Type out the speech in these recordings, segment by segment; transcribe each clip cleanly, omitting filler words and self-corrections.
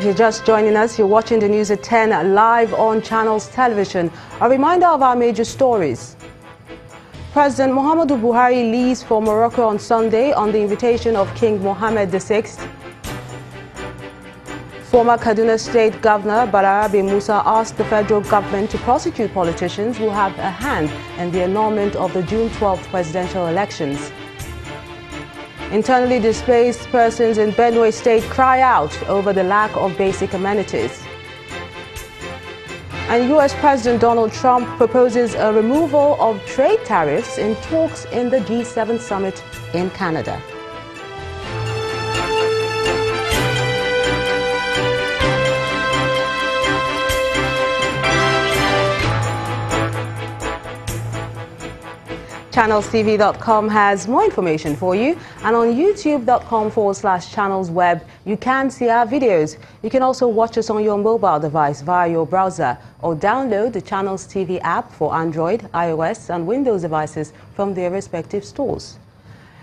If you're just joining us, you're watching the news at 10 live on Channels Television. A reminder of our major stories. President Muhammadu Buhari leaves for Morocco on Sunday on the invitation of King Mohammed VI. Former Kaduna State Governor Balarabe Musa asked the federal government to prosecute politicians who have a hand in the annulment of the June 12th presidential elections. Internally displaced persons in Benue State cry out over the lack of basic amenities. And U.S. President Donald Trump proposes a removal of trade tariffs in talks in the G7 summit in Canada. ChannelsTV.com has more information for you, and on YouTube.com/channelsweb you can see our videos. You can also watch us on your mobile device via your browser or download the Channels TV app for Android, iOS and Windows devices from their respective stores.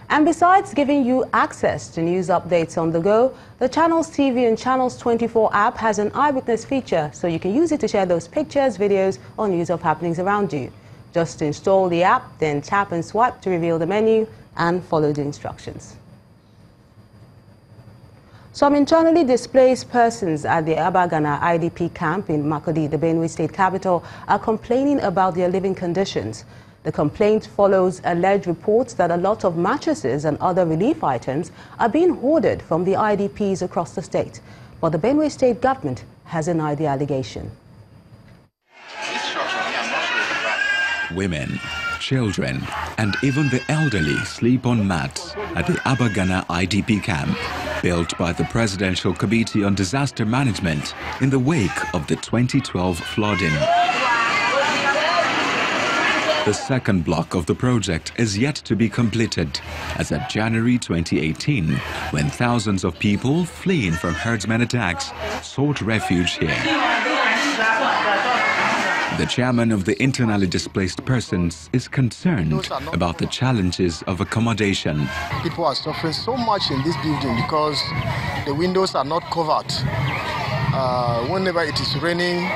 And besides giving you access to news updates on the go, the Channels TV and Channels 24 app has an eyewitness feature, so you can use it to share those pictures, videos or news of happenings around you. Just install the app, then tap and swipe to reveal the menu and follow the instructions. Some internally displaced persons at the Abagana IDP camp in Makurdi, the Benue State capital, are complaining about their living conditions. The complaint follows alleged reports that a lot of mattresses and other relief items are being hoarded from the IDPs across the state. But the Benue State government has denied the allegation. Women, children, and even the elderly sleep on mats at the Abagana IDP camp, built by the Presidential Committee on Disaster Management in the wake of the 2012 flooding. The second block of the project is yet to be completed, as of January 2018, when thousands of people fleeing from herdsmen attacks sought refuge here. The chairman of the internally displaced persons is concerned about the challenges of accommodation. People are suffering so much in this building because the windows are not covered. Whenever it is raining,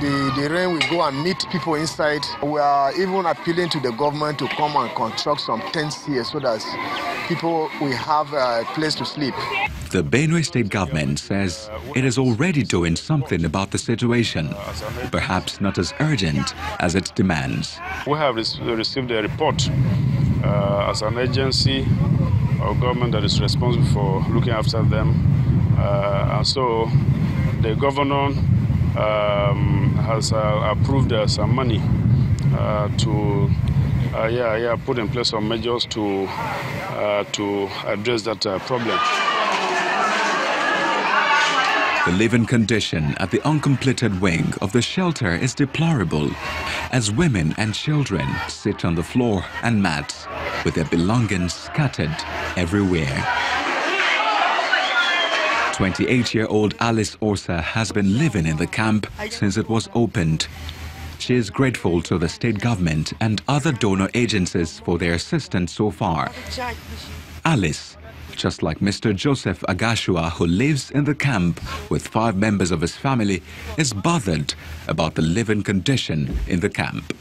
the rain will go and meet people inside. We are even appealing to the government to come and construct some tents here so that people will have a place to sleep. The Benue State government says it is already doing something about the situation, perhaps not as urgent as it demands. We have received a report as an agency or government that is responsible for looking after them. And so the governor has approved some money to put in place some measures to address that problem. The living condition at the uncompleted wing of the shelter is deplorable, as women and children sit on the floor and mats with their belongings scattered everywhere. 28-year-old Alice Orsa has been living in the camp since it was opened. She is grateful to the state government and other donor agencies for their assistance so far. Alice, just like Mr. Joseph Agashua, who lives in the camp with 5 members of his family, is bothered about the living condition in the camp.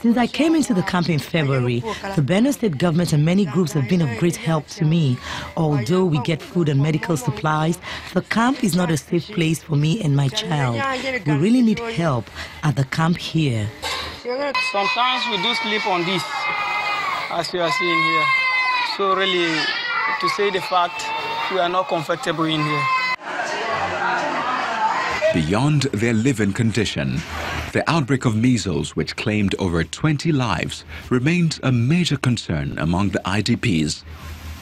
Since I came into the camp in February, the Benue State government and many groups have been of great help to me. Although we get food and medical supplies, the camp is not a safe place for me and my child. We really need help at the camp here. Sometimes we do sleep on this, as you are seeing here. So really, to say the fact, we are not comfortable in here. Beyond their living condition, the outbreak of measles, which claimed over 20 lives, remains a major concern among the IDPs.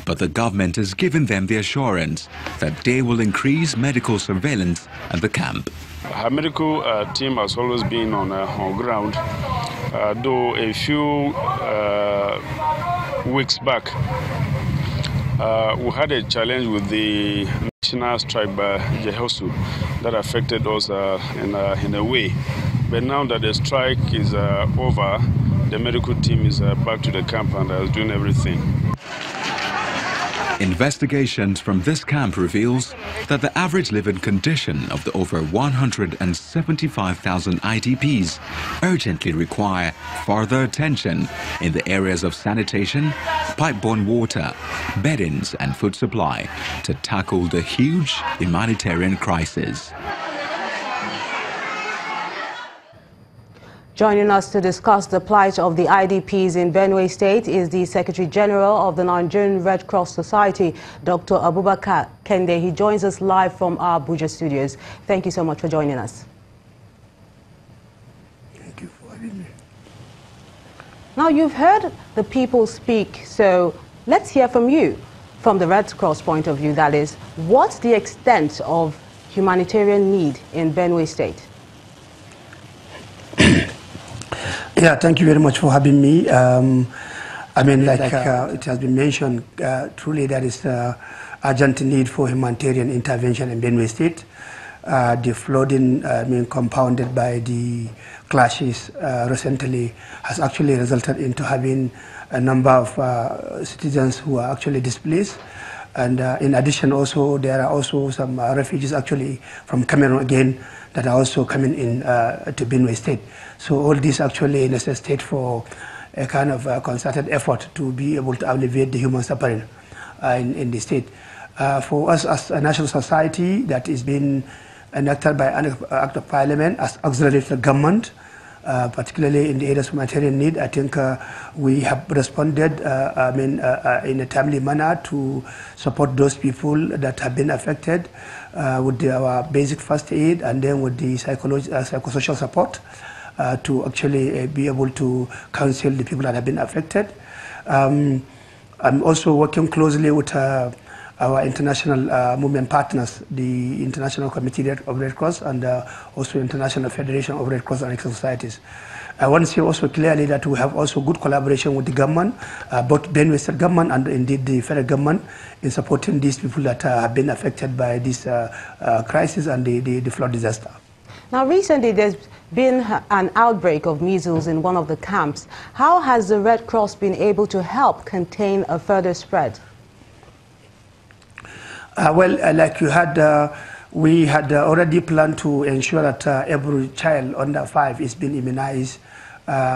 But the government has given them the assurance that they will increase medical surveillance at the camp. Our medical team has always been on ground, though a few weeks back we had a challenge with the national strike by Jehosu that affected us in a way. But now that the strike is over, the medical team is back to the camp and is doing everything. Investigations from this camp reveals that the average living condition of the over 175,000 IDPs urgently require further attention in the areas of sanitation, pipe-borne water, beddings and food supply to tackle the huge humanitarian crisis. Joining us to discuss the plight of the IDPs in Benue State is the Secretary General of the Nigerian Red Cross Society, Dr. Abubakar Kende. He joins us live from our Abuja studios. Thank you so much for joining us. Thank you for having me. Now, you've heard the people speak, so let's hear from you, from the Red Cross point of view, that is. What's the extent of humanitarian need in Benue State? Yeah, thank you very much for having me. I mean, like it has been mentioned, truly there is urgent need for humanitarian intervention in Benue State. The flooding, compounded by the clashes recently, has actually resulted into having a number of citizens who are actually displaced. And in addition, also there are also some refugees actually from Cameroon again that are also coming in to Benue State. So all this actually necessitates for a kind of concerted effort to be able to alleviate the human suffering in the state. For us as a national society that is being enacted by an act of parliament as auxiliary to the government, particularly in the areas of humanitarian need, I think we have responded in a timely manner to support those people that have been affected with our basic first aid and then with the psychosocial support to actually be able to counsel the people that have been affected. I'm also working closely with our international movement partners, the International Committee of Red Cross and also International Federation of Red Cross and Red Cross Societies. I want to say also clearly that we have also good collaboration with the government, both Benue State government and indeed the federal government, in supporting these people that have been affected by this crisis and the flood disaster. Now, recently there's been an outbreak of measles in one of the camps. How has the Red Cross been able to help contain a further spread? Like you had, we had already planned to ensure that every child under 5 is being immunized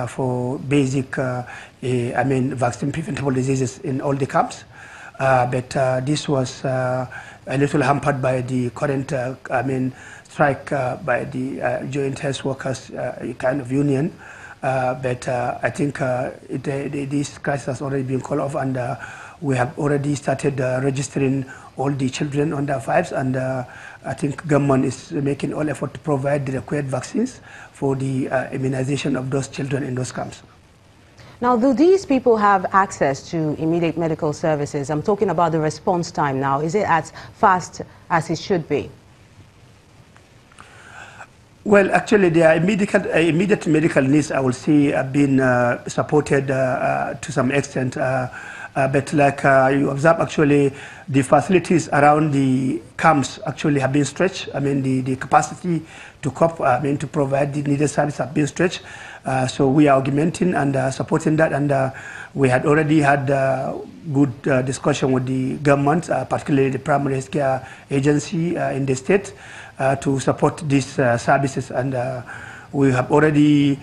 for basic, vaccine preventable diseases in all the camps. But this was a little hampered by the current, strike by the Joint Health Workers kind of union. But I think this crisis has already been called off, and we have already started registering all the children under 5s, and I think government is making all effort to provide the required vaccines for the immunization of those children in those camps. Now, do these people have access to immediate medical services? I'm talking about the response time now. Is it as fast as it should be? Well, actually, their immediate medical needs, I will say, have been supported to some extent. But like you observe, actually, the facilities around the camps actually have been stretched. The capacity to cope, to provide the needed service have been stretched. So we are augmenting and supporting that. And we had already had good discussion with the government, particularly the primary health care agency in the state, to support these services. And we have already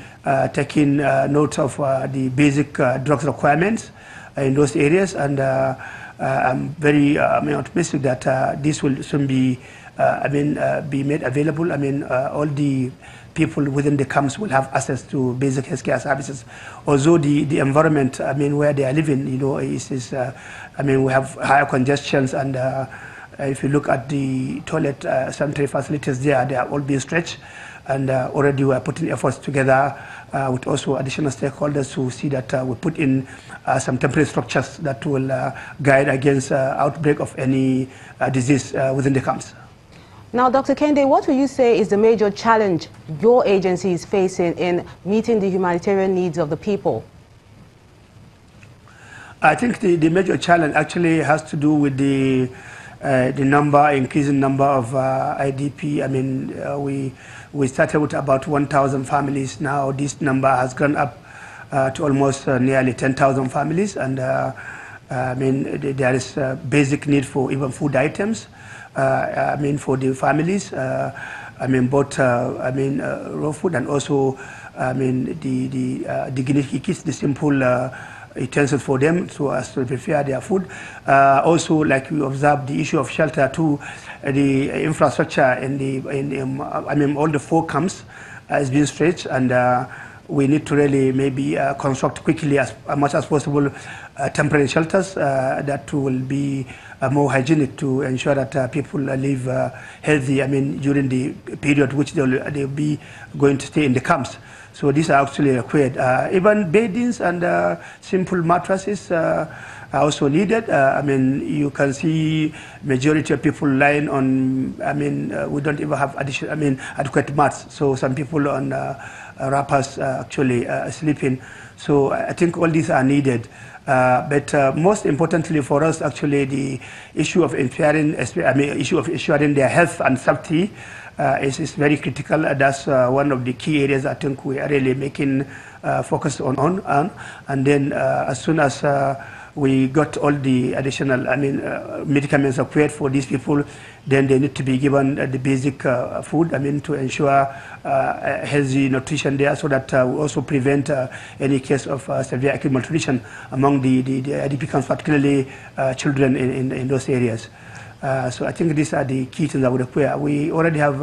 taken note of the basic drugs requirements in those areas, and I'm very optimistic that this will soon be made available. All the people within the camps will have access to basic healthcare services. Although the environment, where they are living, we have higher congestions, and if you look at the toilet sanitary facilities there, they are all being stretched. And already we are putting efforts together with also additional stakeholders to see that we put in some temporary structures that will guide against outbreak of any disease within the camps. Now, Dr. Kende, what would you say is the major challenge your agency is facing in meeting the humanitarian needs of the people? I think the major challenge actually has to do with the increasing number of IDP. We started with about 1,000 families. Now this number has gone up to almost nearly 10,000 families, and I mean, there is a basic need for even food items. I mean, for the families. I mean, both raw food and also, I mean, the guinea kits, the simple utensils for them so as to prepare their food. Also, like we observed, the issue of shelter too, the infrastructure in I mean, all the 4 camps is being stretched, and we need to really maybe construct quickly as much as possible temporary shelters that will be more hygienic to ensure that people live healthy. I mean, during the period which they'll be going to stay in the camps. So these are actually required. Even beddings and simple mattresses are also needed. I mean, you can see majority of people lying on. I mean, we don't even have adequate mats. So some people on wrappers actually sleeping. So I think all these are needed. But most importantly for us, actually, the issue of ensuring their health and safety is very critical. That's one of the key areas I think we are really making focus on. And then as soon as we got all the additional, medicaments required for these people, then they need to be given the basic food, to ensure healthy nutrition there, so that we also prevent any case of severe acute malnutrition among the IDP camps, particularly children in those areas. So I think these are the key things that we require. We already have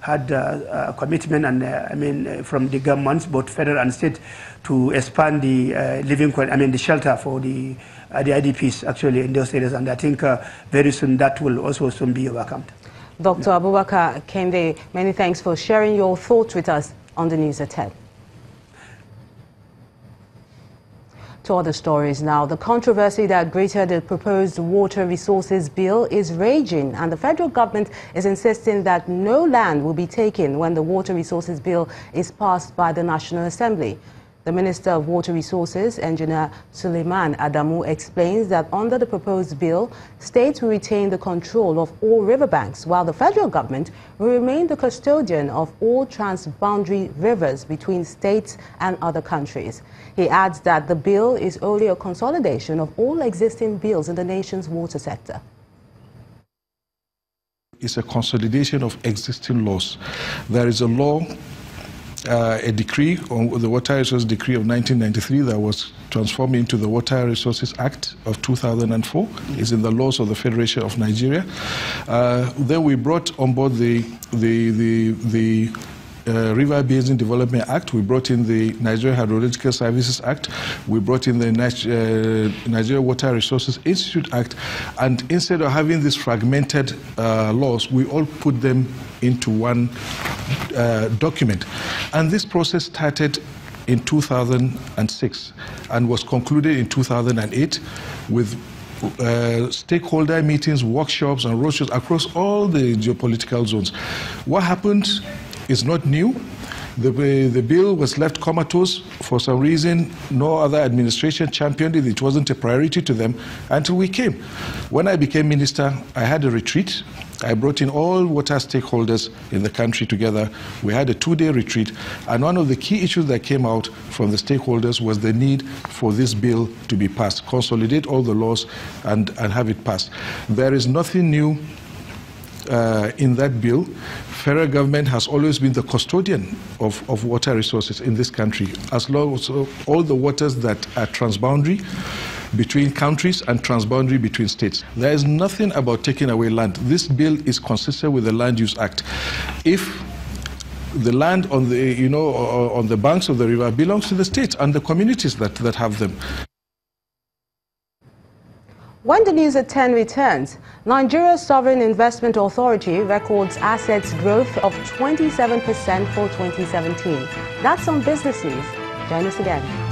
had a commitment, and from the governments, both federal and state, to expand the the shelter for the IDPs actually in those areas, and I think very soon that will also soon be overcome. Dr. Abubakar Kende, many thanks for sharing your thoughts with us on the news at 10. To other stories now. The controversy that greeted the proposed water resources bill is raging, and the federal government is insisting that no land will be taken when the water resources bill is passed by the National Assembly. The Minister of Water Resources, Engineer Suleiman Adamu, explains that under the proposed bill, states will retain the control of all riverbanks, while the federal government will remain the custodian of all transboundary rivers between states and other countries. He adds that the bill is only a consolidation of all existing bills in the nation's water sector. It's a consolidation of existing laws. There is a law, a decree on the Water Resources Decree of 1993 that was transformed into the Water Resources Act of 2004. It's in the laws of the Federation of Nigeria. Then we brought on board the River Basin Development Act. We brought in the Nigeria Hydrological Services Act. We brought in the Nigeria Water Resources Institute Act. And instead of having these fragmented laws, we all put them into one document. And this process started in 2006 and was concluded in 2008 with stakeholder meetings, workshops, and roadshows across all the geopolitical zones. What happened is not new. The bill was left comatose for some reason. No other administration championed it. It wasn't a priority to them until we came. When I became minister, I had a retreat. I brought in all water stakeholders in the country together. We had a 2-day retreat, and one of the key issues that came out from the stakeholders was the need for this bill to be passed, consolidate all the laws and have it passed. There is nothing new in that bill. Federal government has always been the custodian of water resources in this country, as long as all the waters that are transboundary between countries and transboundary between states. There is nothing about taking away land. This bill is consistent with the Land Use Act. If the land on the, on the banks of the river belongs to the states and the communities that have them. When the news at 10 returns, Nigeria's Sovereign Investment Authority records assets growth of 27% for 2017. That's on Business News. Join us again.